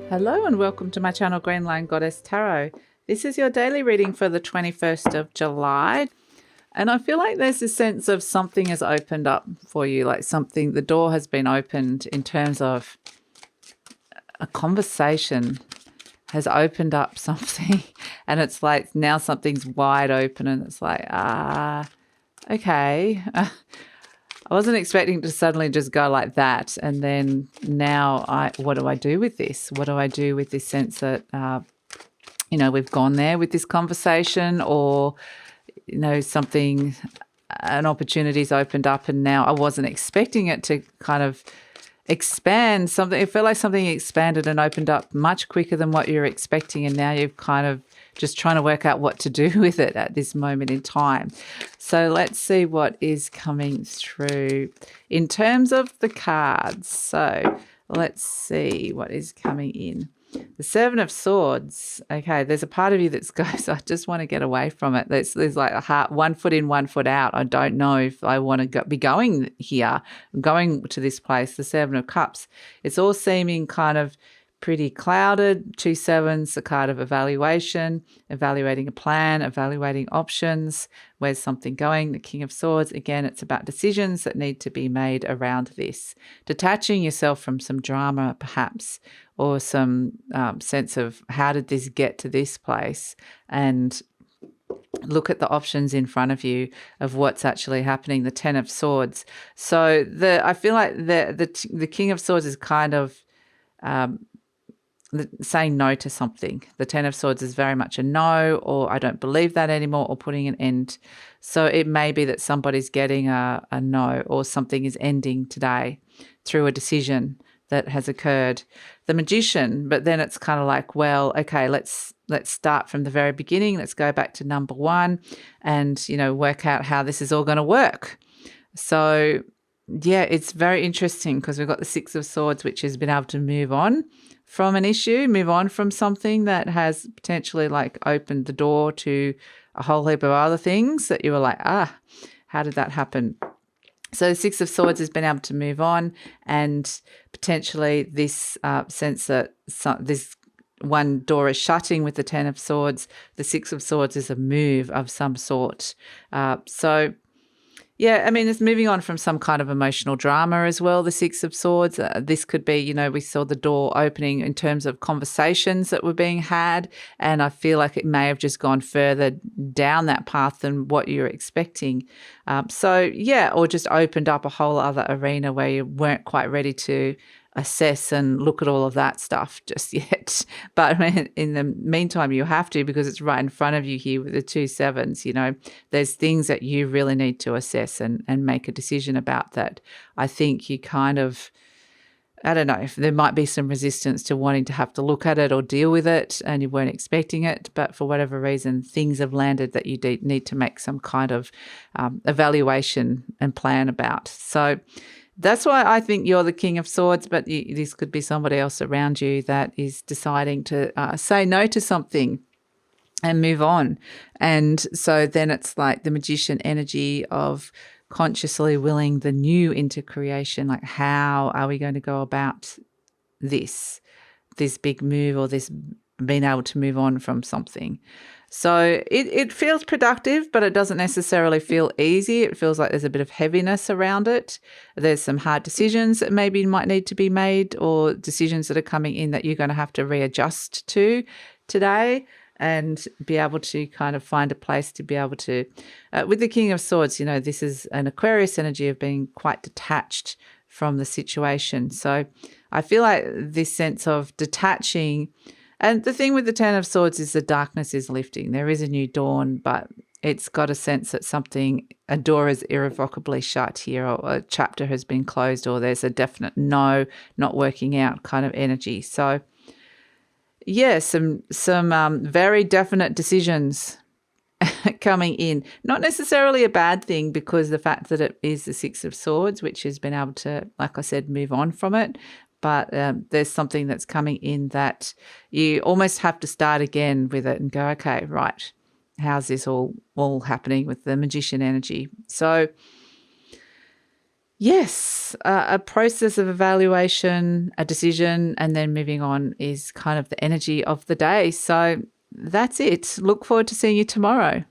Hello and welcome to my channel GreenLion Goddess Tarot. This is your daily reading for the 21st of July. And I feel like there's a sense of something has opened up for you, like something, the door has been opened in terms of a conversation has opened up something. And it's like now something's wide open and it's like, okay. I wasn't expecting to suddenly just go like that. And then now what do I do with this? What do I do with this sense that, we've gone there with this conversation, or, something, an opportunity's opened up and now I wasn't expecting it to kind of expand something. It felt like something expanded and opened up much quicker than what you're expecting. And now you're kind of just trying to work out what to do with it at this moment in time. So let's see what is coming through in terms of the cards. So let's see what is coming in. The Seven of Swords. Okay, there's a part of you that goes, I just want to get away from it. There's like a heart, 1 foot in, 1 foot out. I don't know if I want to be going here, going to this place. The Seven of Cups. It's all seeming kind of pretty clouded. 2 sevens, the card of evaluation, evaluating a plan, evaluating options. Where's something going? The King of Swords. Again, it's about decisions that need to be made around this. Detaching yourself from some drama, perhaps, or some sense of how did this get to this place, and look at the options in front of you of what's actually happening. The Ten of Swords. So I feel like the King of Swords is kind of saying no to something. The Ten of Swords is very much a no, or I don't believe that anymore, or putting an end. So it may be that somebody's getting a no, or something is ending today through a decision that has occurred. The Magician, but then it's kind of like, well, okay, let's start from the very beginning. Let's go back to number 1 and, work out how this is all going to work. So yeah, it's very interesting because we've got the Six of Swords, which has been able to move on from an issue, move on from something that has potentially like opened the door to a whole heap of other things that you were like, how did that happen? So the Six of Swords has been able to move on, and potentially this sense that this one door is shutting with the Ten of Swords. The Six of Swords is a move of some sort. Yeah, I mean, it's moving on from some kind of emotional drama as well, the Six of Swords. This could be, we saw the door opening in terms of conversations that were being had, and I feel like it may have just gone further down that path than what you're expecting. Or just opened up a whole other arena where you weren't quite ready to assess and look at all of that stuff just yet. But I mean, in the meantime, you have to, because it's right in front of you here with the 2 sevens. There's things that you really need to assess and make a decision about that. I think you kind of, I don't know, if there might be some resistance to wanting to have to look at it or deal with it, and you weren't expecting it, but for whatever reason, things have landed that you need to make some kind of evaluation and plan about. So that's why I think you're the King of Swords, but this could be somebody else around you that is deciding to say no to something and move on. And so then it's like the Magician energy of consciously willing the new into creation. Like, how are we going to go about this big move, or this being able to move on from something? So it feels productive, but it doesn't necessarily feel easy. It feels like there's a bit of heaviness around it. There's some hard decisions that maybe might need to be made, or decisions that are coming in that you're going to have to readjust to today, and be able to kind of find a place to be able to, with the King of Swords, this is an Aquarius energy of being quite detached from the situation. So I feel like this sense of detaching. And the thing with the Ten of Swords is the darkness is lifting. There is a new dawn, but it's got a sense that a door is irrevocably shut here, or a chapter has been closed, or there's a definite no, not working out kind of energy. So yeah, some very definite decisions coming in. Not necessarily a bad thing, because the fact that it is the Six of Swords, which has been able to, like I said, move on from it. But there's something that's coming in that you almost have to start again with it and go, okay, right, how's this all happening with the Magician energy? So Yes, a process of evaluation, a decision, and then moving on is kind of the energy of the day. So that's it. Look forward to seeing you tomorrow.